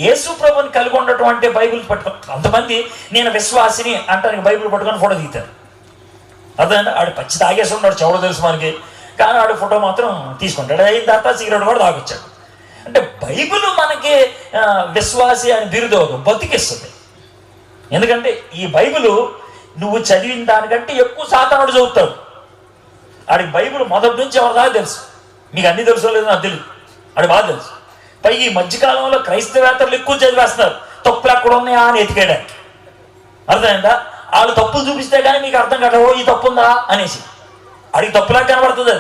యేసు ప్రభుని కలిగి ఉండటం అంటే బైబిల్ పట్టుకొని, కొంతమంది నేను విశ్వాసిని అంటానికి బైబిల్ పట్టుకొని ఫోటో దిగుతారు. అర్థంటే ఆడు పచ్చి తాగేసి ఉన్నాడు, చెవుడు తెలుసు మనకి, కానీ ఆడు ఫోటో మాత్రం తీసుకుంటాడు. అయిన తర్వాత సిగరెట్ కూడా తాగొచ్చాడు. అంటే బైబిల్ మనకి విశ్వాసి అని బిరుదు బతికిస్తుంది. ఎందుకంటే ఈ బైబిల్ నువ్వు చదివిన దానికంటే ఎక్కువ సాతానుడు చదువుతాడు. ఆడికి బైబిల్ మొదటి నుంచి ఎవరిదాకా తెలుసు. మీకు అన్నీ తెలుసో లేదో నాకు తెలియదు, ఆడు బాగా తెలుసు. పైగా ఈ మధ్యకాలంలో క్రైస్తవేత్తలు ఎక్కువ చదివేస్తున్నారు తప్పులు ఎక్కడ ఉన్నాయా అని ఎతికేయడానికి. అర్థమైందా? వాళ్ళు తప్పులు చూపిస్తే కానీ మీకు అర్థం కాదు, ఓ ఈ తప్పు ఉందా అనేసి. ఆడికి తప్పులా కనబడుతుంది.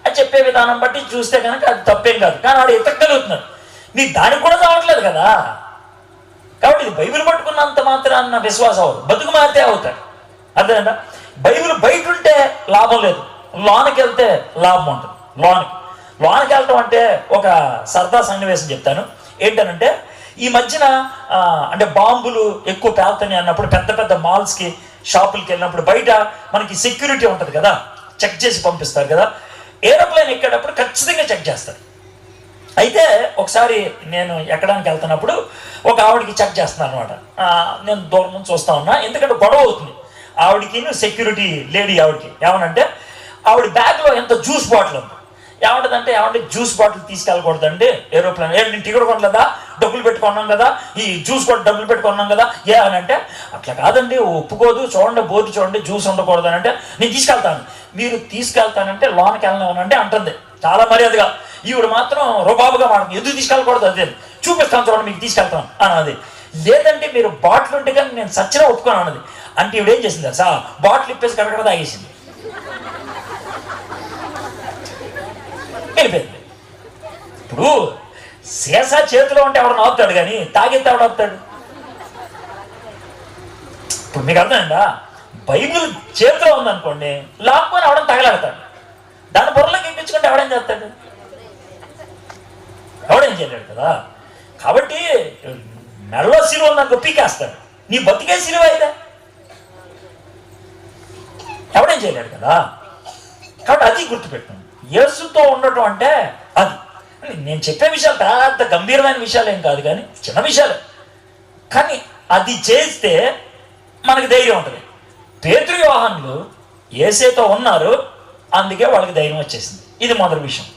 అది చెప్పే విధానం బట్టి చూస్తే కనుక అది తప్పేం కాదు, కానీ వాడు ఎతకగలుగుతున్నాడు. నీకు దానికి కూడా కావట్లేదు కదా. కాబట్టి ఇది బైబిల్ పట్టుకున్నంత మాత్రాన్న విశ్వాసం అవ్వదు, బతుకు మారితే అవుతాడు. అర్థమైందా? బైబిల్ బయట ఉంటే లాభం లేదు, లోనికి వెళ్తే లాభం ఉంటుంది. లోనికి వెళ్ళటం అంటే ఒక సరదా సన్నివేశం చెప్తాను. ఏంటనంటే ఈ మధ్యన అంటే బాంబులు ఎక్కువ పేలుతున్నాయి అన్నప్పుడు పెద్ద పెద్ద మాల్స్కి షాపులకి వెళ్ళినప్పుడు బయట మనకి సెక్యూరిటీ ఉంటుంది కదా, చెక్ చేసి పంపిస్తారు కదా. ఏరోప్లేన్ ఎక్కేటప్పుడు ఖచ్చితంగా చెక్ చేస్తారు. అయితే ఒకసారి నేను ఎక్కడానికి వెళ్తున్నప్పుడు ఒక ఆవిడకి చెక్ చేస్తున్నాను అనమాట. నేను దూరం నుంచి చూస్తా ఉన్నా, ఎందుకంటే గొడవ అవుతుంది ఆవిడకి సెక్యూరిటీ లేడీ ఆవిడకి. ఏమనంటే ఆవిడ బ్యాగ్లో ఎంత జ్యూస్ బాటిల్ ఉంది. ఏమంటదంటే ఏమంటే జ్యూస్ బాటిల్ తీసుకెళ్ళకూడదండి ఏరోప్లేన్. నేను టికెట్ కొనలేదా, డబ్బులు పెట్టుకున్నాం కదా, ఈ జ్యూస్ కూడా డబ్బులు పెట్టుకున్నాం కదా ఏ అని అంటే, అట్లా కాదండి ఒప్పుకోదు, చూడండి బోర్డు చూడండి జ్యూస్ ఉండకూడదు అని అంటే, నేను తీసుకెళ్తాను. మీరు తీసుకెళ్తానంటే లోనికి వెళ్ళనివ్వనండి అంటుంది చాలా మర్యాదగా. ఈవిడ మాత్రం రుబాబుగా మాట్లాడుతుంది, ఎందుకు తీసుకెళ్ళకూడదు అదే చూపిస్తాను చూడండి మీకు తీసుకెళ్తాను అన్నది. లేదంటే మీరు బాటిల్ ఉంటే కానీ నేను సచ్చినా ఒప్పుకోను అన్నది. అంటే ఈవిడ ఏం చేసింది సార్, బాటిల్ ఇప్పేసి కడకడ తాగేసింది, వెళ్ళిపోయింది. ఇప్పుడు సీసా చేతిలో ఉంటే ఎవడ నవ్వుతాడు, కానీ తాగితే ఎవడ నవ్వుతాడు? ఇప్పుడు మీకు అర్థమైందా? బైబిల్ చేతిలో ఉందనుకోండి, లాక్కొని ఎవడని తగలాడతాడు, దాని బుర్రలోకి ఎక్కించుకుంటే ఎవడేం చేస్తాడు? ఎవడేం చేయలేడు కదా. కాబట్టి మెడలో సిలువ ఉందనుకో పీకేస్తాడు, నీ బతికే సిలువ అయితే ఎవడేం చేయలేడు కదా. కాబట్టి అది గుర్తుపెట్టాను. యేసుతో ఉండటం అంటే అది. నేను చెప్పే విషయాలు పెద్ద గంభీరమైన విషయాలు ఏం కాదు, కానీ చిన్న విషయాలే, కానీ అది చేస్తే మనకి ధైర్యం ఉంటుంది. పేతురు యోహానులు యేసుతో ఉన్నారు, అందుకే వాళ్ళకి ధైర్యం వచ్చేసింది. ఇది మొదటి విషయం.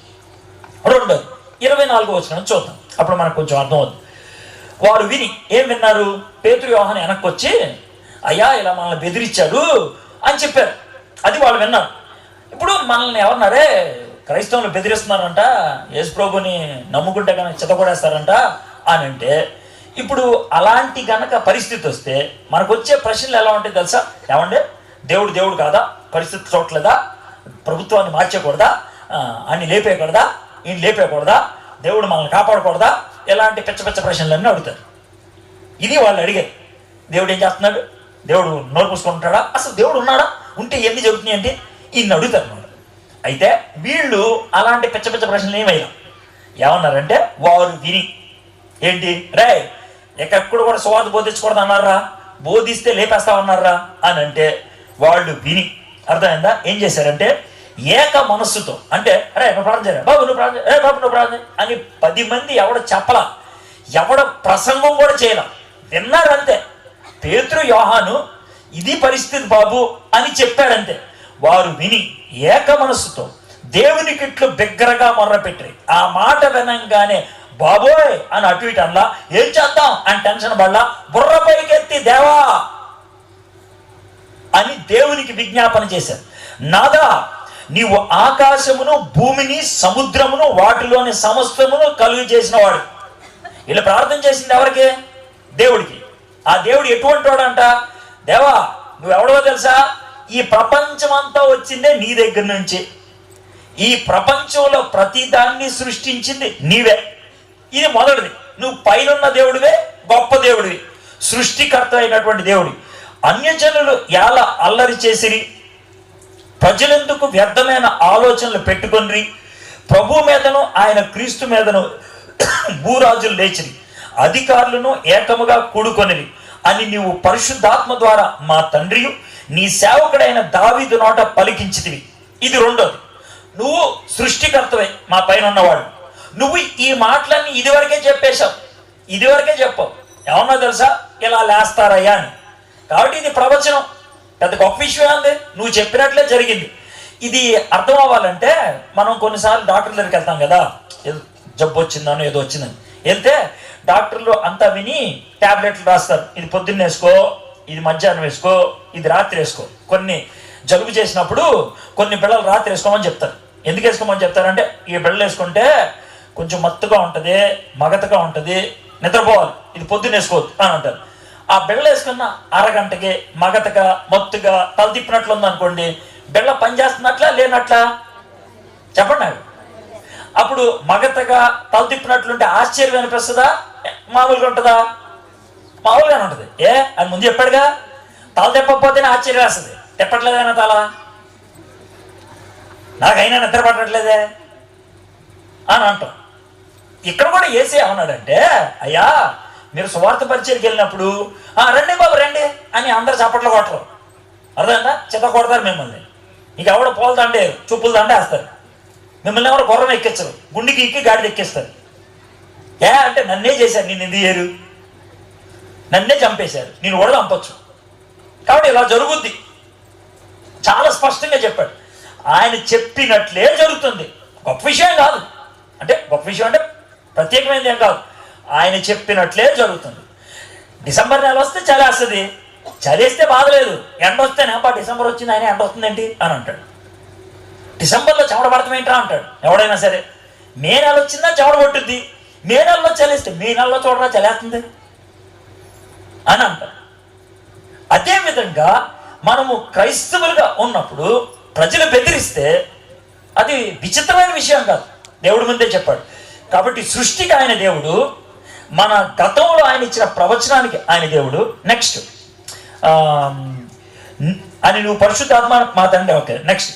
రెండోది 24వ వచనం చూద్దాం, అప్పుడు మనకు కొంచెం అర్థం అవుతుంది. వారు విని ఏం విన్నారు? పేతురు యోహాను వెనక్కి వచ్చి అయ్యా ఇలా మనల్ని బెదిరించాడు అని చెప్పారు. అది వాళ్ళు విన్నారు. ఇప్పుడు మనల్ని ఎవరన్నారే క్రైస్తవులు బెదిరిస్తున్నారంట, యేసు ప్రభుని నమ్ముకుంటే కనుక చితకొడేస్తారంట అని అంటే, ఇప్పుడు అలాంటి గనక పరిస్థితి వస్తే మనకు వచ్చే ప్రశ్నలు ఎలా ఉంటాయి తెలుసా? ఏమంటే దేవుడు కాదా, పరిస్థితి చూడలేదా, ప్రభుత్వాన్ని మార్చేయకూడదా, అన్ని లేపేయకూడదా, ఈయన లేపేయకూడదా, దేవుడు మనల్ని కాపాడకూడదా, ఇలాంటి పిచ్చ ప్రశ్నలన్నీ అడుగుతారు. ఇది వాళ్ళు అడిగారు. దేవుడు ఏం చేస్తున్నాడు, దేవుడు నోరు పూసుకుంటాడా, అసలు దేవుడు ఉన్నాడా, ఉంటే ఎన్ని జరుగుతున్నాయి అంటే ఈయన అడుగుతారు అన్నమాట. అయితే వీళ్ళు అలాంటి పిచ్చ ప్రశ్నలు ఏమన్నారంటే వారు విని ఏంటి రే ఎక్కడ కూడా సువార్త బోధించకూడదు అన్నారా, బోధిస్తే లేపేస్తామన్నారా అని అంటే వాళ్ళు విని అర్థమైందా ఏం చేశారంటే ఏక మనస్సుతో, అంటే అరే నువ్వు ప్రార్థన చేయరా బాబు, నువ్వు ప్రార్థన, ఏ బాబు నువ్వు ప్రార్థన అని 10 మంది ఎవడ చెప్పలా, ఎవడ ప్రసంగం కూడా చేయలా, విన్నారంతే. పేతురు యోహాను ఇది పరిస్థితి బాబు అని చెప్పాడంతే. వారు విని ఏక మనస్సుతో దేవునికి ఇట్లు బిగ్గరగా మొర్రపెట్టారు. ఆ మాట వినంగానే బాబోయ్ అని అటు ఇటు అనలా, ఏం చేద్దాం అని టెన్షన్ పడలా, బుర్ర పైకెత్తి దేవా అని దేవునికి విజ్ఞాపన చేశారు. నాదా నీవు ఆకాశమును భూమిని సముద్రమును వాటిలోని సమస్తమును కలుగు చేసిన వాడు. ఇలా ప్రార్థన చేసింది ఎవరికి? దేవుడికి. ఆ దేవుడు ఎటువంటి వాడు అంట, దేవా నువ్వెవడో తెలుసా, ఈ ప్రపంచం అంతా వచ్చిందే నీ దగ్గర నుంచి, ఈ ప్రపంచంలో ప్రతిదాన్ని సృష్టించింది నీవే. ఇది మొదటిది. నువ్వు పైనున్న దేవుడివే, గొప్ప దేవుడివి, సృష్టికర్త అయినటువంటి దేవుడి. అన్యజనులు ఎలా అల్లరి చేసిరి, ప్రజలెందుకు వ్యర్థమైన ఆలోచనలు పెట్టుకొని ప్రభు మీదను ఆయన క్రీస్తు మీదను భూరాజులు లేచిరి, అధికారులను ఏకముగా కూడుకొనిరి అని నీవు పరిశుద్ధాత్మ ద్వారా మా తండ్రియు నీ సేవకుడైన దావీదు నోట పలికించితివి. ఇది రెండోది. నువ్వు సృష్టికర్తవే, మా పైన ఉన్నవాడు, నువ్వు ఈ మాటలన్నీ ఇదివరకే చెప్పేశావు. ఇదివరకే చెప్పావు, ఏమన్నా తెలుసా ఇలా లేస్తారయ్యా అని. కాబట్టి ఇది ప్రవచనం, పెద్ద గొప్ప విషయం ఉంది, నువ్వు చెప్పినట్లే జరిగింది. ఇది అర్థం అవ్వాలంటే మనం కొన్నిసార్లు డాక్టర్ దగ్గరికి వెళ్తాం కదా, ఏదో జబ్బు వచ్చిందానో ఏదో వచ్చిందని వెళ్తే డాక్టర్లు అంతా విని ట్యాబ్లెట్లు రాస్తారు, ఇది పొద్దున్న వేసుకో, ఇది మధ్యాహ్నం వేసుకో, ఇది రాత్రి వేసుకో. కొన్ని జలుబు చేసినప్పుడు కొన్ని బిళ్ళలు రాత్రి వేసుకోమని చెప్తారు. ఎందుకు వేసుకోమని చెప్తారంటే ఈ బిళ్ళలు వేసుకుంటే కొంచెం మత్తుగా ఉంటుంది, మగతగా ఉంటుంది, నిద్రపోవాలి, ఇది పొద్దున్న వేసుకోవద్దు అని అంటారు. ఆ బిళ్ళ వేసుకున్న అరగంటకి మగతగా మత్తుగా తల తిప్పినట్లు ఉందనుకోండి, బిళ్ళ పనిచేస్తున్నట్లా లేనట్లా చెప్పండి నాకు. అప్పుడు మగతగా తల తిప్పినట్లుంటే ఆశ్చర్యం అనిపిస్తుందా, మామూలుగా ఉంటుందా? మామూలుగానే ఉంటుంది. అని ముందు చెప్పాడుగా, తల తిప్పకపోతేనే ఆశ్చర్యం వేస్తుంది. తిప్పట్లేదైనా తల, నాకైనా నిద్ర పట్టట్లేదే అని అంటాం. ఇక్కడ కూడా ఏసీ ఏమన్నాడంటే, అయ్యా మీరు సువార్త పరిచయకి వెళ్ళినప్పుడు రండి బాబు రండి అని అందరు చప్పట్లు కొట్టరు, అర్థందా? చిత్త కొడతారు మిమ్మల్ని. ఇంక ఎవడో పూల దండే చూపులు దండే వేస్తారు, మిమ్మల్ని ఎవరు గుర్రం ఎక్కించరు, గుండెకి ఎక్కి గాడిద ఎక్కిస్తారు. అంటే నన్నే చేశారు, నేను ఇది చేయరు, నన్నే చంపేశారు, నేను కూడా చంపొచ్చు. కాబట్టి ఇలా జరుగుద్ది, చాలా స్పష్టంగా చెప్పాడు. ఆయన చెప్పినట్లే జరుగుతుంది. గొప్ప విషయం కాదు, అంటే గొప్ప విషయం అంటే ప్రత్యేకమైనది ఏం కాదు, ఆయన చెప్పినట్లే జరుగుతుంది. డిసెంబర్ నెల వస్తే చలేస్తుంది, చలేస్తే బాధలేదు. ఎండ వస్తేనేపా డిసెంబర్ వచ్చింది, ఆయన ఎండ వస్తుందేంటి అని అంటాడు. డిసెంబర్లో చెమట పడతాం ఏంట్రా అంటాడు ఎవడైనా సరే. మే నెల వచ్చిందా చెమట పట్టుద్ది, మే నెలలో చలేస్తే మే నెలలో చూడరా చలేస్తుంది అని అంటాడు. అదేవిధంగా మనము క్రైస్తవులుగా ఉన్నప్పుడు ప్రజలు బెదిరిస్తే అది విచిత్రమైన విషయం కాదు, దేవుడి ముందే చెప్పాడు. కాబట్టి సృష్టికి ఆయన దేవుడు, మన గతంలో ఆయన ఇచ్చిన ప్రవచనానికి ఆయన దేవుడు. నెక్స్ట్ అని నువ్వు పరిశుద్ధాత్మ మా తండ్రి. ఓకే, నెక్స్ట్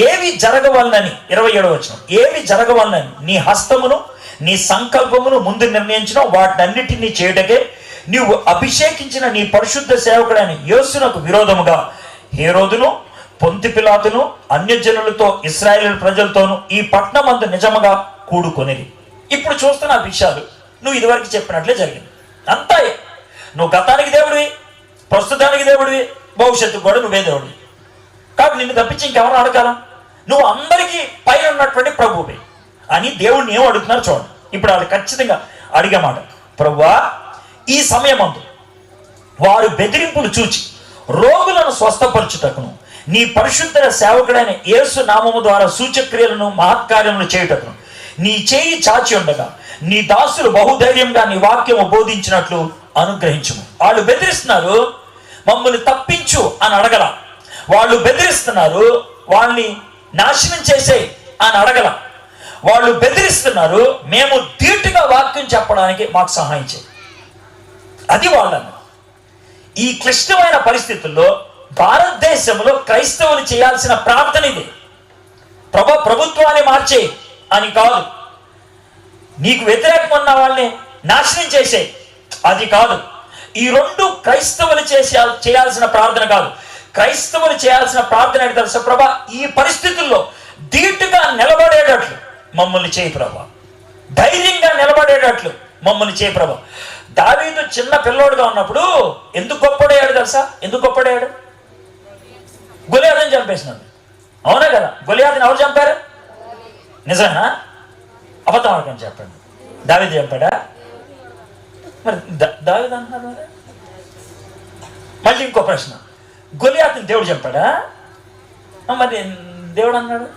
ఏవి జరగవలనని 27వ వచనం, ఏవి జరగవలనని నీ హస్తమును నీ సంకల్పమును ముందు నిర్ణయించిన వాటినన్నిటినీ చేయటకే నీవు అభిషేకించిన నీ పరిశుద్ధ సేవకుడైన యేసునకు విరోధముగా హేరోదును పొంతి పిలాతును అన్యజనులతో ఇశ్రాయేలు ప్రజలతోనూ ఈ పట్టణమందు నిజముగా కూడుకొనిది. ఇప్పుడు చూస్తున్న విషయాలు నువ్వు ఇదివరకు చెప్పినట్లే జరిగింది. అంతా నువ్వు గతానికి దేవుడివి, ప్రస్తుతానికి దేవుడివి, భవిష్యత్తుకు కూడా నువ్వే దేవుడివి. కాబట్టి నిన్ను తప్పించి ఇంకెవరు అడగాల? నువ్వు అందరికీ పైన ఉన్నటువంటి ప్రభువే అని దేవుడిని ఏం అడుగుతున్నారు చూడండి. ఇప్పుడు వాళ్ళు ఖచ్చితంగా అడిగే మాట, ప్రభువా ఈ సమయమందు వారు బెదిరింపులు చూచి రోగులను స్వస్థపరచుటకును నీ పరిశుద్ధ సేవకుడైన యేసు నామము ద్వారా సూచక్రియలను మహత్కార్యములు చేయుటకును నీ చేయి చాచి ఉండగా నీ దాసులు బహుధైర్యంగా నీ వాక్యము బోధించినట్లు అనుగ్రహించుము. వాళ్ళు బెదిరిస్తున్నారు, మమ్మల్ని తప్పించు అని అడగల. వాళ్ళు బెదిరిస్తున్నారు, వాళ్ళని నాశనం చేసే అని అడగల. వాళ్ళు బెదిరిస్తున్నారు, మేము ధీటుగా వాక్యం చెప్పడానికి మాకు సహాయం చేయి. అది వాళ్ళను. ఈ క్లిష్టమైన పరిస్థితుల్లో భారతదేశంలో క్రైస్తవులు చేయాల్సిన ప్రార్థన ఇది. ప్రభుత్వాన్ని మార్చే అని కాదు, నీకు వ్యతిరేకం ఉన్న వాళ్ళని నాశనం చేసే అది కాదు. ఈ రెండు క్రైస్తవులు చేయాల్సిన ప్రార్థన కాదు. క్రైస్తవులు చేయాల్సిన ప్రార్థన ఏంటి తెలుసా? ప్రభా ఈ పరిస్థితుల్లో ధీటుగా నిలబడేటట్లు మమ్మల్ని చేయి ప్రభా, ధైర్యంగా నిలబడేటట్లు మమ్మల్ని చేయి ప్రభా. దావీదు చిన్న పిల్లోడుగా ఉన్నప్పుడు ఎందుకు గొప్పడయ్యాడు తెలుసా? ఎందుకు గొప్పడయ్యాడు? గొలియాతుని చంపేసినాడు, అవునా కదా? గొలియాతుని ఎవరు చంపారు? నిజమేనా? అబద్ధం ఆడుకొని చెప్పండి. దావీదు చంపాడా? మరి దావీదు అంటున్నారు. మళ్ళీ ఇంకో ప్రశ్న, గొలియాతుని దేవుడు చంపాడా? మరి దేవుడు అన్నాడు.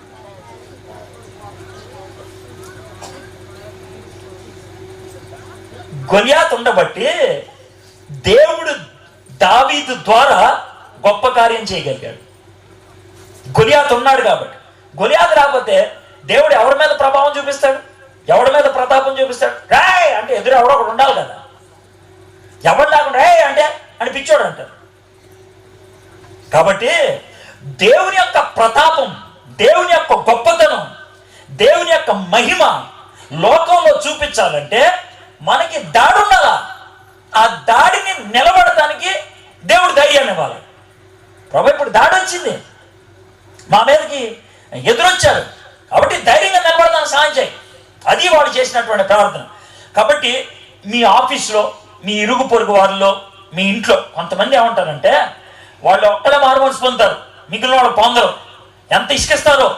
గొలియాతు ఉండబట్టి దేవుడు దావీదు ద్వారా గొప్ప కార్యం చేయగలిగాడు. గొలియాతు ఉన్నాడు కాబట్టి. గొలియాతు రాకపోతే దేవుడు ఎవరి మీద ప్రభావం చూపిస్తాడు? ఎవరి మీద ప్రతాపం చూపిస్తాడు? రాయ్ అంటే ఎదురు ఎవడో ఒకడు ఉండాలి కదా. ఎవరు లేకుండా రాయ్ అంటే అని పిచ్చోడు అంటారు. కాబట్టి దేవుని యొక్క ప్రతాపం, దేవుని యొక్క గొప్పతనం, దేవుని యొక్క మహిమ లోకంలో చూపించాలంటే మనకి దాడి ఉండాలా. ఆ దాడిని నిలబడటానికి దేవుడు ధైర్యాన్ని ఇవ్వాలి. ప్రభు ఇప్పుడు దాడి వచ్చింది, మా మీదకి ఎదురొచ్చారు, కాబట్టి ధైర్యంగా నిలబడటానికి సాయం చేయి. అది వాడు చేసినటువంటి ప్రార్థన. కాబట్టి మీ ఆఫీస్లో, మీ ఇరుగు పొరుగు వారిలో, మీ ఇంట్లో కొంతమంది ఏమంటారంటే వాళ్ళు ఒక్కడే మారుమనసు పొందుతారు, మిగిలిన వాళ్ళు పొందరు. ఎంత ఇసుకిస్తారో,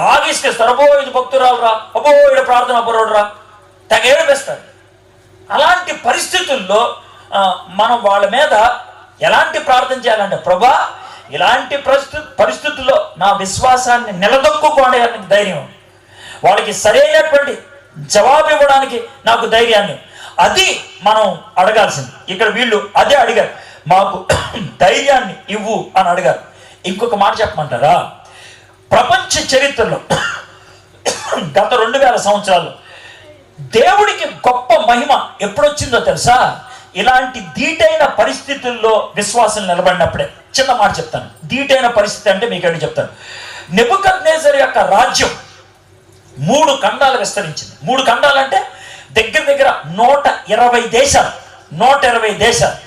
బాగా ఇసుకిస్తారు. అబ్బో ఇది భక్తురాలురా, అబ్బో ఇది ప్రార్థన పరుడురా, తెగ ఏడిపిస్తారు. అలాంటి పరిస్థితుల్లో మనం వాళ్ళ మీద ఎలాంటి ప్రార్థన చేయాలంటే, ప్రభా ఇలాంటి పరిస్థితుల్లో నా విశ్వాసాన్ని నిలదొక్కుకోవడానికి ధైర్యం, వాళ్ళకి సరైనటువంటి జవాబు ఇవ్వడానికి నాకు ధైర్యాన్ని, అది మనం అడగాల్సింది. ఇక్కడ వీళ్ళు అదే అడిగారు, మాకు ధైర్యాన్ని ఇవ్వు అని అడిగారు. ఇంకొక మాట చెప్పమంటారా? ప్రపంచ చరిత్రలో గత 2000 సంవత్సరాలు దేవుడికి గొప్ప మహిమ ఎప్పుడొచ్చిందో తెలుసా? ఇలాంటి ధీటైన పరిస్థితుల్లో విశ్వాసం నిలబడినప్పుడే. చిన్న మాట చెప్తాను. ధీటైన పరిస్థితి అంటే మీకు ఏంటి చెప్తాను. నెబుకద్నెజర్ యొక్క రాజ్యం 3 ఖండాలు విస్తరించింది. 3 ఖండాలు అంటే దగ్గర దగ్గర 120 దేశాలు. 120 దేశాలు.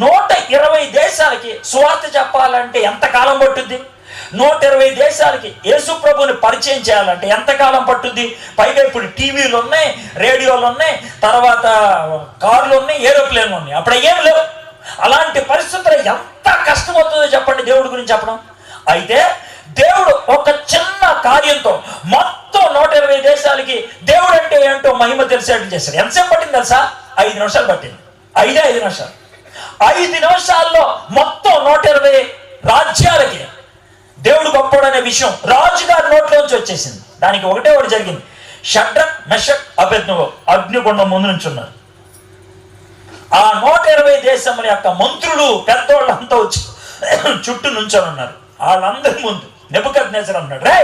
120 దేశాలకి సువార్త చెప్పాలంటే ఎంత కాలం పట్టుద్ది? 120 దేశాలకి యేసు ప్రభుని పరిచయం చేయాలంటే ఎంతకాలం పట్టుద్ది? పైగా ఇప్పుడు టీవీలు ఉన్నాయి, రేడియోలు ఉన్నాయి, తర్వాత కార్లు ఉన్నాయి, ఏరోప్లేన్లు ఉన్నాయి. అప్పుడు ఏం లేవు. అలాంటి పరిస్థితుల్లో ఎంత కష్టం అవుతుందో చెప్పండి దేవుడి గురించి చెప్పడం. అయితే దేవుడు ఒక చిన్న కార్యంతో మొత్తం 120 దేశాలకి దేవుడు అంటే ఏంటో మహిమ తెలిసేట్టు చేశాడు. ఎంతసేపు పట్టింది తెలుసా? 5 నిమిషాలు పట్టింది. 5 నిమిషాలు. 5 నిమిషాల్లో మొత్తం 120 రాజ్యాలకి దేవుడు గొప్పడు అనే విషయం రాజుగారి నోట్లోంచి వచ్చేసింది. దానికి ఒకటే ఒకటి జరిగింది. షడ్రక్, మెషక్, అబేద్నెగో అగ్నిగుండం ముందు నుంచి ఉన్నారు. ఆ 120 దేశముల యొక్క మంత్రులు, పెద్దోళ్ళంతా వచ్చి చుట్టూ నుంచొని ఉన్నారు. వాళ్ళందరి ముందు నెబుకద్నెజర్ అన్నాడు, రే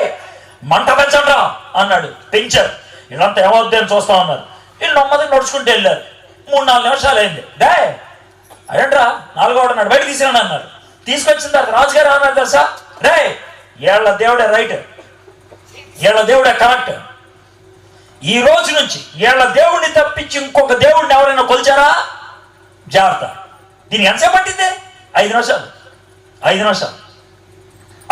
మంట పెంచండ్రా అన్నాడు. పెంచారు. వీళ్ళంతా ఏమవుతుందని చూస్తా ఉన్నారు. వీళ్ళు నెమ్మదిగా నడుచుకుంటూ వెళ్ళారు. 3-4 నిమిషాలు అయింది. డే అదేంట్రా 4వ అన్నాడు, బయట తీసుకురాను అన్నారు. తీసుకొచ్చిన తర్వాత రాజుగారు అన్నారు తెలుసా, రే వీళ్ళ దేవుడే రైట్, వీళ్ళ దేవుడే కరెక్ట్. ఈ రోజు నుంచి వీళ్ళ దేవుడిని తప్పించి ఇంకొక దేవుడిని ఎవరైనా కొలిచారా జాగ్రత్త. దీనికి ఎంతసేపు పట్టింది? 5 నిమిషాలు. 5 నిమిషాలు.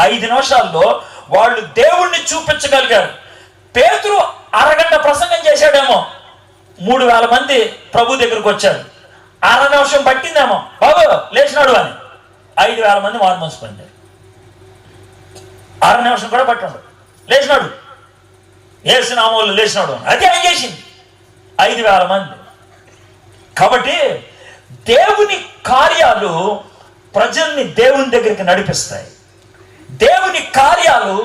5 నిమిషాల్లో వాళ్ళు దేవుణ్ణి చూపించగలిగారు. పేతురు అరగంట ప్రసంగం చేశాడేమో, 3000 మంది ప్రభు దగ్గరకు వచ్చారు. 1/2 నిమిషం పట్టిందేమో బాబు లేచినాడు అని. 5000 మంది మారుమనసు పొందారు. 1/2 నిమిషం కూడా పట్టాడు. లేచినాడు, యేసు నామములో లేచినాడు. అది ఆయన చేసింది. 5000 మంది. కాబట్టి దేవుని కార్యాలు ప్రజల్ని దేవుని దగ్గరికి నడిపిస్తాయి. దేవుని కార్యాలు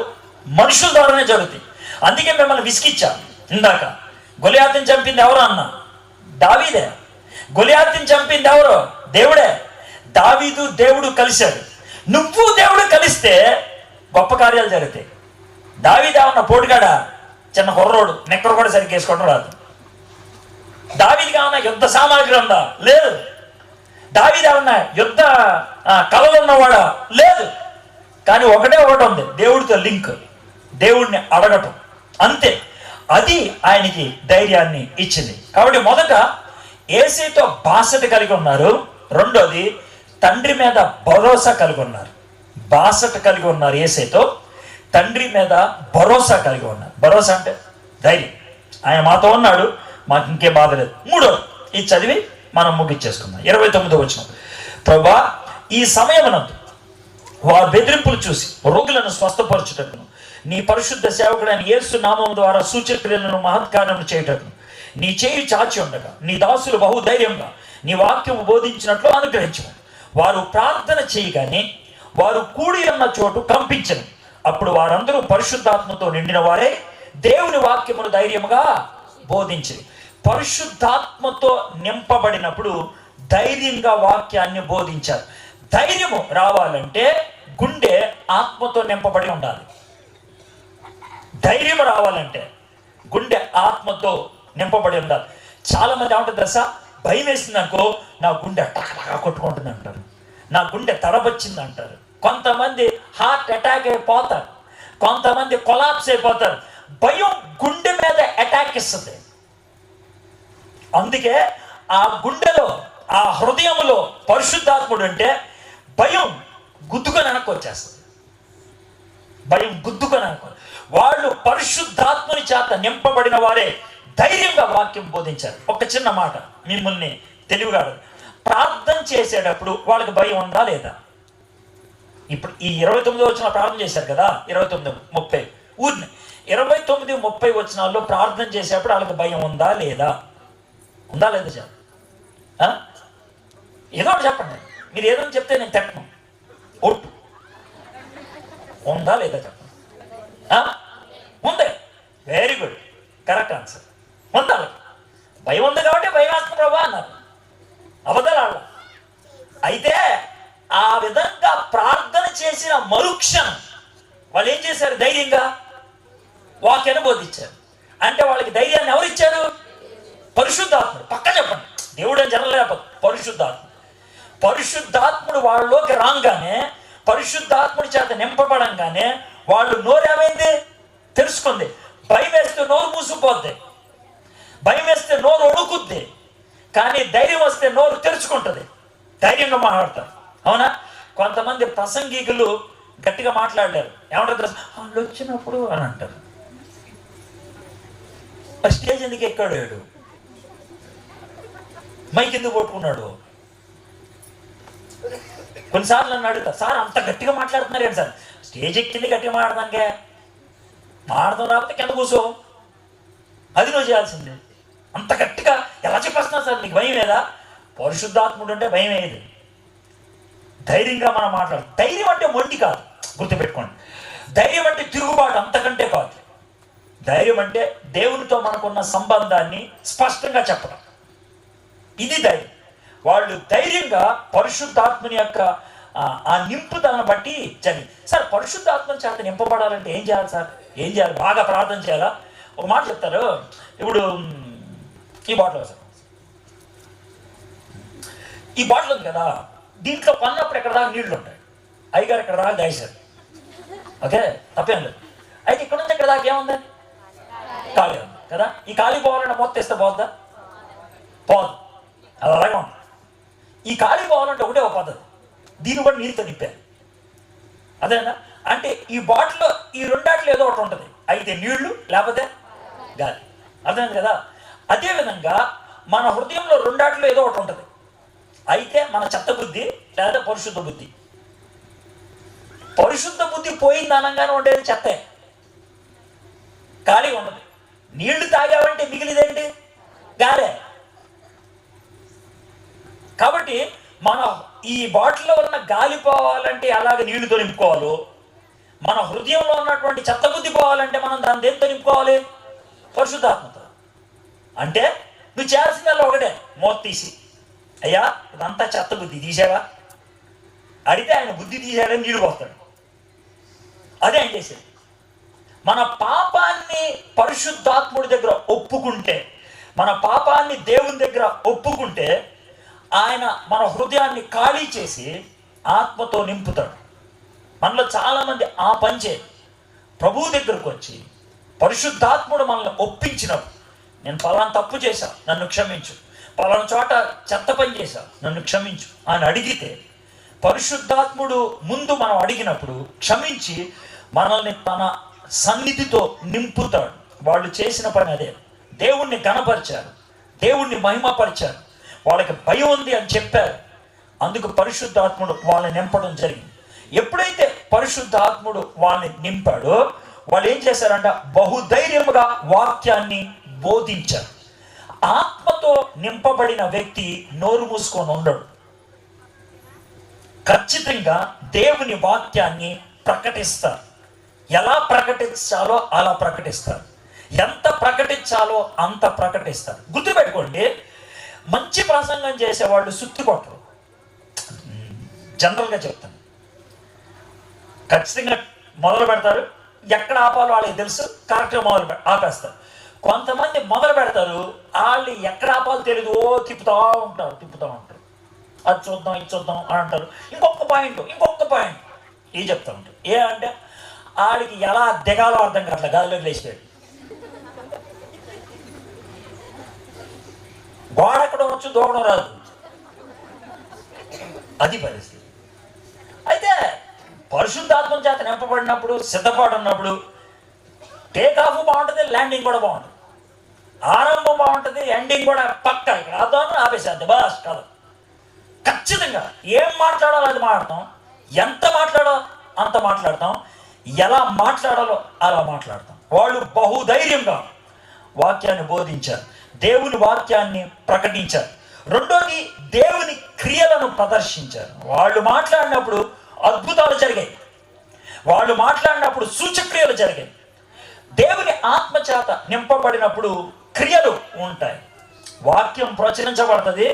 మనుషుల ద్వారానే జరుగుతాయి. అందుకే మిమ్మల్ని విసిగిచ్చాను ఇందాక. గొలియాతుని చంపింది ఎవరు అన్న? దావీదే. గొలియాతుని చంపింది ఎవరు? దేవుడే. దావీదు దేవుడు కలిశాడు. నువ్వు దేవుడు కలిస్తే గొప్ప కార్యాలు జరుగుతాయి. దావీదు ఏమన్నా పోటుగాడా? చిన్న కుర్రోడు, నెక్కరు కూడా సరిగ్గా వేసుకోవడం రాదు. దావీదుకి ఏమన్నా యుద్ధ సామాగ్రి ఉందా? లేదు. దావీదు ఏమన్నా యుద్ధ కళలు ఉన్నవాడా? లేదు. కానీ ఒకటే ఒకటి ఉంది, దేవుడితో లింక్, దేవుడిని అడగటం, అంతే. అది ఆయనకి ధైర్యాన్ని ఇచ్చింది. కాబట్టి మొదట యేసుతో బాసట కలిగి ఉన్నారు. రెండోది తండ్రి మీద భరోసా కలిగి ఉన్నారు. బాసట కలిగి ఉన్నారు యేసుతో, తండ్రి మీద భరోసా కలిగి ఉన్నారు. భరోసా అంటే ధైర్యం. ఆయన మాతో ఉన్నాడు, మాకు ఇంకే బాధ లేదు. మూడోది ఇది చదివి మనం ముగించేసుకుందాం. 29వ వచనం. ప్రభువా ఈ సమయమునందు వారు బెదిరింపులు చూసి రోగులను స్వస్థపరచుటకును నీ పరిశుద్ధ సేవకుడైన యేసు నామం ద్వారా సూచక్రియలను మహత్కార్యములు చేయుటకును నీ చేయి చాచి ఉండగా నీ దాసులు బహుధైర్యంగా నీ వాక్యము బోధించినట్లు అనుగ్రహించము. వారు ప్రార్థన చేయగానే వారు కూడి ఉన్న చోటు కంపించను. అప్పుడు వారందరూ పరిశుద్ధాత్మతో నిండిన వారే దేవుని వాక్యమును ధైర్యముగా బోధించరు. పరిశుద్ధాత్మతో నింపబడినప్పుడు ధైర్యంగా వాక్యాన్ని బోధించారు. ధైర్యము రావాలంటే గుండె ఆత్మతో నింపబడి ఉండాలి. ధైర్యం రావాలంటే గుండె ఆత్మతో నింపబడి ఉండాలి. చాలా మంది ఏమంటారు తెలుసా, భయం వేసింది అనుకో నా గుండె టకటకా కొట్టుకుంటుంది అంటారు, నా గుండె తడబచ్చింది అంటారు. కొంతమంది హార్ట్ అటాక్ అయిపోతారు, కొంతమంది కొలాప్స్ అయిపోతారు. భయం గుండె మీద అటాక్ ఇస్తుంది. అందుకే ఆ గుండెలో, ఆ హృదయంలో పరిశుద్ధాత్ముడు అంటే భయం గుద్దుకొని వెనక్కి వచ్చేస్తుంది. భయం గుద్దుకొని వెనక్కి. వాళ్ళు పరిశుద్ధాత్ముని చేత నింపబడిన వారే ధైర్యంగా వాక్యం బోధించారు. ఒక చిన్న మాట మిమ్మల్ని తెలివిగా ప్రార్థన చేసేటప్పుడు వాళ్ళకి భయం ఉందా లేదా? ఇప్పుడు ఈ 29 వచనాలు ప్రార్థన చేశారు కదా, 29:30 ఊరిని 29:30 వచనాల్లో ప్రార్థన చేసేటప్పుడు వాళ్ళకి భయం ఉందా లేదా? ఉందా లేదా చెప్ప ఏదో ఒకటి చెప్పండి. మీరు ఏదో చెప్తే నేను తిట్టను. ఒట్టు ఉందా లేదా చెప్పండి. ఉంది. Very good, correct answer. ఉండాలి. భయం ఉంది కాబట్టి భయం వేస్తుంది ప్రభా అన్నారు. అబద్ధాలు ఆడ. అయితే ఆ విధంగా ప్రార్థన చేసిన మరుక్షణం వాళ్ళు ఏం చేశారు? ధైర్యంగా వాక్యాన్ని బోధించారు. అంటే వాళ్ళకి ధైర్యాన్ని ఎవరిచ్చారు? పరిశుద్ధాత్ముడు. పక్క చెప్పండి, దేవుడు అని జనం లేకపోతే పరిశుద్ధాత్ముడు. పరిశుద్ధాత్ముడు వాళ్ళలోకి రాగానే, పరిశుద్ధాత్ముడి చేత నింపబడంగానే వాళ్ళు నోరేమైంది? తెలుసుకుంది. భయం వేస్తే నోరు మూసుకుపోద్ది, భయం వేస్తే నోరు వణుకుద్ది. కానీ ధైర్యం వస్తే నోరు తెరుచుకుంటుంది, ధైర్యంగా మాట్లాడతారు. అవునా? కొంతమంది ప్రసంగికులు గట్టిగా మాట్లాడలేరు. ఏమంటారు? వాళ్ళు వచ్చినప్పుడు అని అంటారు. స్టేజ్ ఎందుకు ఎక్కాడు? మైక్ ఎందుకు పట్టుకున్నాడు? కొన్నిసార్లు నన్ను అడుగుతా, సార్ అంత గట్టిగా మాట్లాడుతున్నారు ఏంటి సార్? స్టేజ్ ఎక్కింది గట్టిగా మాట్లాడదానికే, మాట్లాడదాం రాకపోతే కింద కూర్చో, అది నువ్వు చేయాల్సిందే. అంత గట్టిగా ఎలా చెప్పేస్తున్నా సార్? నీకు భయం లేదా? పరిశుద్ధాత్ముడు అంటే భయం ఏది? ధైర్యంగా మనం మాట్లాడు. ధైర్యం అంటే మొండి కాదు, గుర్తుపెట్టుకోండి. ధైర్యం అంటే తిరుగుబాటు, అంతకంటే కాదు. ధైర్యం అంటే దేవునితో మనకున్న సంబంధాన్ని స్పష్టంగా చెప్పడం, ఇది ధైర్యం. వాళ్ళు ధైర్యంగా పరిశుద్ధాత్మని యొక్క ఆ నింపుదలను బట్టి చదివి. సార్ పరిశుద్ధాత్మ చేత నింపబడాలంటే ఏం చేయాలి సార్? ఏం చేయాలి? బాగా ప్రార్థన చేయాలా? ఒక మాట చెప్తారు. ఇప్పుడు ఈ బాటిల్ సార్, ఈ బాటిల్ ఉంది కదా, దీంట్లో కొన్నప్పుడు ఎక్కడ దాకా నీళ్లు ఉంటాయి. అయ్యగారు ఇక్కడ దాకా దాయిశారు, ఓకే, తప్పేం లేదు. అయితే ఇక్కడ నుంచి ఇక్కడ దాకా ఏముంది? ఖాళీ ఉంది కదా. ఈ ఖాళీ పోవాలంటే మొత్తం ఇస్తే పోద్దా? పోదు. అది అలాగే ఉంటుంది. ఈ ఖాళీ పోవాలంటే ఒకటే ఒక పద్ధతి, దీన్ని కూడా నీళ్ళతో నింపారు. అదేనా? అంటే ఈ బాటిల్లో ఈ రెండాట్లు ఏదో ఒకటి ఉంటుంది, అయితే నీళ్లు లేకపోతే గాలి. అర్థమైంది కదా? అదేవిధంగా మన హృదయంలో రెండాట్లో ఏదో ఒకటి ఉంటుంది, అయితే మన చెత్త బుద్ధి లేదా పరిశుద్ధ బుద్ధి. పరిశుద్ధ బుద్ధి పోయింది అనగానే ఉండేది చెత్తే, ఖాళీ ఉండదు. నీళ్లు తాగావంటే మిగిలిదేంటి? గాలే. కాబట్టి మనం ఈ బాటిల్లో ఉన్న గాలి పోవాలంటే అలాగే నీళ్లుతో నింపుకోవాలి. మన హృదయంలో ఉన్నటువంటి చెత్త బుద్ధి పోవాలంటే మనం దాన్ని దేంతో నింపుకోవాలి? పరిశుద్ధాత్మతో. అంటే నువ్వు చేయాల్సిందల్లా ఒకటే, మోత తీసి, అయ్యా ఇదంతా చెత్త బుద్ధి తీసావా అడిగితే ఆయన బుద్ధి తీసాడని నీళ్ళు పోస్తాడు. అదే ఆయన చేసేది. మన పాపాన్ని పరిశుద్ధాత్ముడి దగ్గర ఒప్పుకుంటే, మన పాపాన్ని దేవుని దగ్గర ఒప్పుకుంటే ఆయన మన హృదయాన్ని ఖాళీ చేసి ఆత్మతో నింపుతాడు. మనలో చాలామంది ఆ పని చేయరు. ప్రభువు దగ్గరకు వచ్చి పరిశుద్ధాత్ముడు మనల్ని ఒప్పించినప్పుడు, నేను పలానా తప్పు చేశా, నన్ను క్షమించు, పలానా చోట చెత్త పని చేశా, నన్ను క్షమించు అని అడిగితే, పరిశుద్ధాత్ముడు ముందు మనం అడిగినప్పుడు క్షమించి మనల్ని తన సన్నిధితో నింపుతాడు. వాళ్ళు చేసిన పని అదే. దేవుణ్ణి ఘనపరిచారు, దేవుణ్ణి మహిమపరిచారు, వాళ్ళకి భయం ఉంది అని చెప్పారు. అందుకు పరిశుద్ధాత్ముడు వాళ్ళని నింపడం జరిగింది. ఎప్పుడైతే పరిశుద్ధాత్ముడు వాళ్ళని నింపాడో వాళ్ళు ఏం చేశారంట? బహుధైర్యముగా వాక్యాన్ని బోధించారు. ఆత్మతో నింపబడిన వ్యక్తి నోరు మూసుకొని ఉండడు. ఖచ్చితంగా దేవుని వాక్యాన్ని ప్రకటిస్తారు. ఎలా ప్రకటించాలో అలా ప్రకటిస్తారు, ఎంత ప్రకటించాలో అంత ప్రకటిస్తారు. గుర్తుపెట్టుకోండి, మంచి ప్రసంగం చేసేవాళ్ళు సుత్తి కొట్టరు. జనరల్గా చెప్తాను, ఖచ్చితంగా మొదలు పెడతారు, ఎక్కడ ఆపాలో వాళ్ళకి తెలుసు, కరెక్ట్గా ఆపేస్తారు. కొంతమంది మొదలు పెడతారు, వాళ్ళు ఎక్కడ ఆపాలో తెలియదు, తిప్పుతూ ఉంటారు. అది చూద్దాం ఇది చూద్దాం అని అంటారు. ఇంకొక పాయింట్ ఇది చెప్తా ఉంటారు. ఏ అంటే వాళ్ళకి ఎలా దిగాలో అర్థం కావట్లేదు, గాలిలోకి లేచిపోయాడు. గోడ ఎక్కడ వచ్చు, దూకడం రాదు, అది పరిస్థితి. అయితే పరిశుద్ధాత్మ చేత నింపబడినప్పుడు, సిద్ధపడినప్పుడు టేక్ ఆఫ్ బాగుంటుంది, ల్యాండింగ్ కూడా బాగుంటుంది. ఆరంభం బాగుంటుంది, ఎండింగ్ కూడా పక్క. ఇక్కడ అర్థం ఆపేసేద్ది బస్ కాదు. ఖచ్చితంగా ఏం మాట్లాడాలో అది మాట్లాడతాం, ఎంత మాట్లాడాలో అంత మాట్లాడతాం, ఎలా మాట్లాడాలో అలా మాట్లాడతాం. వాళ్ళు బహుధైర్యంగా వాక్యాన్ని బోధించారు, దేవుని వాక్యాన్ని ప్రకటించారు. రెండోది, దేవుని క్రియలను ప్రదర్శించారు. వాళ్ళు మాట్లాడినప్పుడు అద్భుతాలు జరిగాయి, వాళ్ళు మాట్లాడినప్పుడు సూచక్రియలు జరిగాయి. దేవుని ఆత్మచేత నింపబడినప్పుడు క్రియలు ఉంటాయి. వాక్యం ప్రచురించబడుతుంది,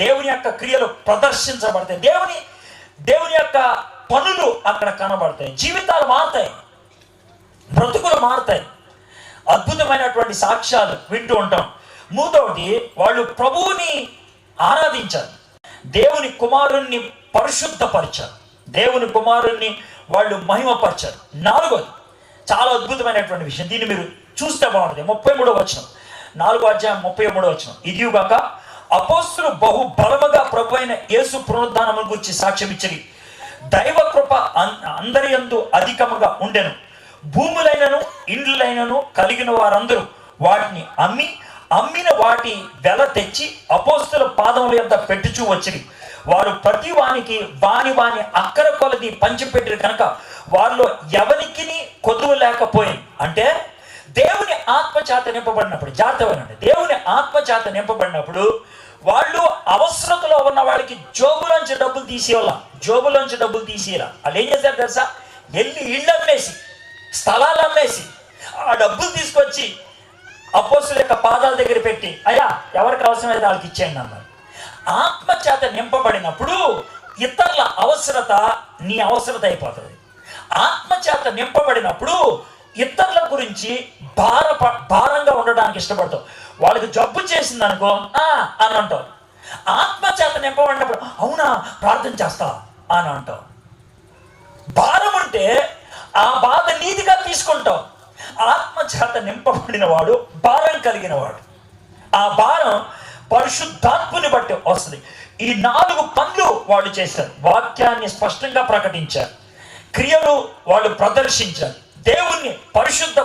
దేవుని యొక్క క్రియలు ప్రదర్శించబడతాయి, దేవుని యొక్క పనులు అక్కడ కనబడతాయి, జీవితాలు మారుతాయి, బ్రతుకులు మారుతాయి, అద్భుతమైనటువంటి సాక్ష్యాలు వింటూ ఉంటాం. మూడవది, వాళ్ళు ప్రభువుని ఆరాధించారు, దేవుని కుమారుణ్ణి పరిశుద్ధపరిచారు, దేవుని కుమారుణ్ణి వాళ్ళు మహిమపరిచారు. నాలుగోది, చాలా అద్భుతమైనటువంటి విషయం, దీన్ని మీరు చూస్తే బాగుంటుంది. 33వ వచనం, 4వ అధ్యాయం 33వ వచనం. ఇదిగాక అపోస్తులు బహు బలముగా ప్రభు అయిన యేసు పునరుద్ధానము గురించి సాక్ష్యం ఇచ్చిరి. దైవ కృప అందరి యందు అధికముగా ఉండెను. భూములైనను ఇండ్లైనను కలిగిన వారందరూ వాటిని అమ్మిన వాటి వెల తెచ్చి అపోస్తుల పాదముల యొద్ద పెట్టుచూ వచ్చిరి. వారు ప్రతి వానికి వాని అక్కర కొలది పంచిపెట్టిరు కనుక వారిలో ఎవరికి కొదువు లేకపోయింది. అంటే దేవుని ఆత్మచేత నింపబడినప్పుడు, జాగ్రత్తగా దేవుని ఆత్మచేత నింపబడినప్పుడు వాళ్ళు అవసరతలో ఉన్న వాళ్ళకి జోబులోంచి డబ్బులు తీసేయాల. వాళ్ళు ఏం చేశారు తెలుసా? వెళ్ళి ఇళ్ళు అమ్మేసి, స్థలాలు అమ్మేసి, ఆ డబ్బులు తీసుకొచ్చి అపోస్తుల యొక్క పాదాల దగ్గర పెట్టి, అయ్యా ఎవరికి అవసరమైతే వాళ్ళకి ఇచ్చేయండి అన్నారు. ఆత్మచేత నింపబడినప్పుడు ఇతరుల అవసరత నీ అవసరత అయిపోతుంది. ఆత్మచేత నింపబడినప్పుడు ఇతరుల గురించి భారంగా ఉండడానికి ఇష్టపడతావు. వాళ్ళకి జబ్బు చేసింది అనుకో అని అంటావు. ఆత్మచేత నింపబడినప్పుడు అవునా ప్రార్థన చేస్తా అని అంటావు. భారం ఉంటే ఆ బాధ నీతిగా తీసుకుంటావు. ఆత్మచేత నింపబడిన వాడు భారం కలిగిన వాడు. ఆ భారం పరిశుద్ధాత్మని బట్టి వస్తుంది. ఈ 4 పనులు వాళ్ళు చేశారు. వాక్యాన్ని స్పష్టంగా ప్రకటించారు, క్రియలు వాళ్ళు ప్రదర్శించారు, దేవుణ్ణి పరిశుద్ధ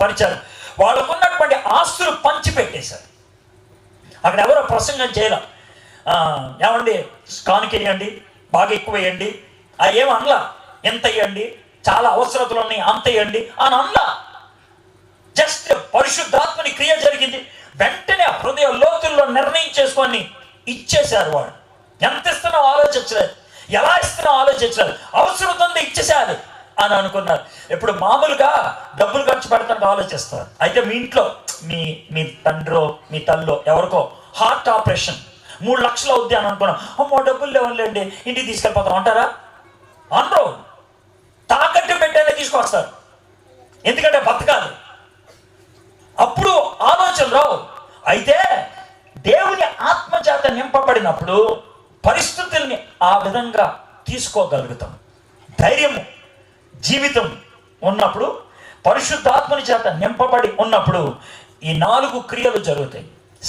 పరిచారు, వాళ్ళకున్నటువంటి ఆస్తులు పంచిపెట్టేశారు. అక్కడ ఎవరో ప్రసంగం చేయలే, ఏమండి కానుకేయండి, బాగా ఎక్కువ వేయండి, ఏం అనలా, ఎంత ఇవ్వండి, చాలా అవసరతలు ఉన్నాయి అంత ఇవ్వండి అని అనలా. జస్ట్ పరిశుద్ధాత్మని క్రియ జరిగింది. వెంటనే హృదయ లోతుల్లో నిర్ణయం చేసుకొని ఇచ్చేశారు. వాడు ఎంత ఇస్తున్నావు ఆలోచించలేదు, ఎలా ఇస్తున్నావు ఆలోచించలేదు, అవసరం ఉంది ఇచ్చేసారు అని అనుకున్నారు. ఇప్పుడు మామూలుగా డబ్బులు ఖర్చు పెడతానికి ఆలోచిస్తారు. అయితే మీ ఇంట్లో మీ తండ్రో మీ తల్లో ఎవరికో హార్ట్ ఆపరేషన్ 3 లక్షలు అవుద్ది అని అనుకున్నాం. అమ్మో డబ్బులు లేవులేండి ఇంటికి తీసుకెళ్ళిపోతాం అంటారా? అనరు. తాకట్టు పెట్టేనే తీసుకొస్తారు, ఎందుకంటే బతకాలి. అప్పుడు ఆలోచన రావు. అయితే దేవుని ఆత్మచేత నింపబడినప్పుడు పరిస్థితుల్ని ఆ విధంగా తీసుకోగలుగుతాం. ధైర్యము జీవితం ఉన్నప్పుడు, పరిశుద్ధాత్మని చేత నింపబడి ఉన్నప్పుడు ఈ 4 క్రియలు జరుగుతాయి.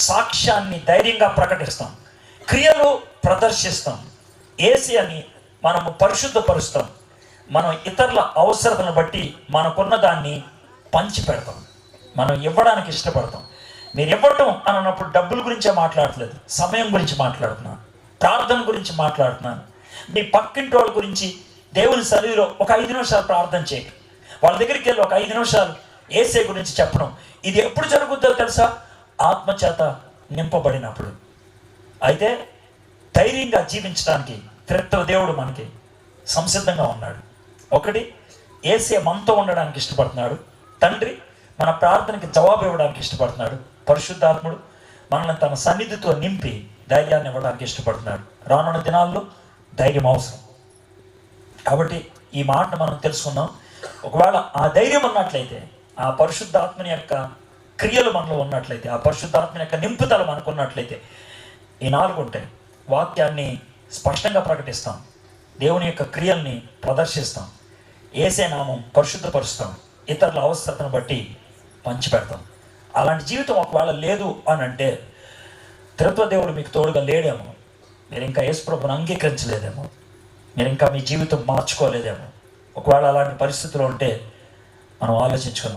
సాక్ష్యాన్ని ధైర్యంగా ప్రకటిస్తాం, క్రియలు ప్రదర్శిస్తాం, ఏసియాని మనము పరిశుద్ధపరుస్తాం, మనం ఇతరుల అవసరతను బట్టి మనకున్న దాన్ని పంచి పెడతాం, మనం ఇవ్వడానికి ఇష్టపడతాం. మీరు ఇవ్వటం అని అన్నప్పుడు డబ్బుల గురించే మాట్లాడట్లేదు, సమయం గురించి మాట్లాడుతున్నాను, ప్రార్థన గురించి మాట్లాడుతున్నాను. మీ పక్కింటి వాళ్ళ గురించి దేవుని సన్నిధిలో ఒక 5 నిమిషాలు ప్రార్థన చేయండి. వాళ్ళ దగ్గరికి వెళ్ళి ఒక 5 నిమిషాలు యేసే గురించి చెప్పడం. ఇది ఎప్పుడు జరుగుతుందో తెలుసా? ఆత్మచేత నింపబడినప్పుడు. అయితే ధైర్యంగా జీవించడానికి త్రిత్వ దేవుడు మనకి సంసిద్ధంగా ఉన్నాడు. ఒకటి, యేసే మనతో ఉండడానికి ఇష్టపడుతున్నాడు. తండ్రి మన ప్రార్థనకి జవాబు ఇవ్వడానికి ఇష్టపడుతున్నాడు. పరిశుద్ధాత్ముడు మనల్ని తన సన్నిధితో నింపి ధైర్యాన్ని ఇవ్వడానికి ఇష్టపడుతున్నాడు. రానున్న దినాల్లో ధైర్యం అవసరం. కాబట్టి ఈ మాటను మనం తెలుసుకున్నాం. ఒకవేళ ఆ ధైర్యం ఉన్నట్లయితే, ఆ పరిశుద్ధాత్మని యొక్క క్రియలు మనలో ఉన్నట్లయితే, ఆ పరిశుద్ధాత్మని యొక్క నింపుదల మనకు ఉన్నట్లయితే ఈ 4 ఉంటాయి. వాక్యాన్ని స్పష్టంగా ప్రకటిస్తాం, దేవుని యొక్క క్రియల్ని ప్రదర్శిస్తాం, యేసే నామం పరిశుద్ధపరుస్తాం, ఇతరుల అవసరతను బట్టి పంచిపెడతాం. అలాంటి జీవితం ఒకవేళ లేదు అని అంటే త్రిత్వ దేవుడు మీకు తోడుగా లేడేమో, మీరు ఇంకా యేసు ప్రభువుని అంగీకరించలేదేమో, మీరు ఇంకా మీ జీవితం మార్చుకోలేదేమో. ఒకవేళ అలాంటి పరిస్థితులు ఉంటే మనం ఆలోచించుకుందాం.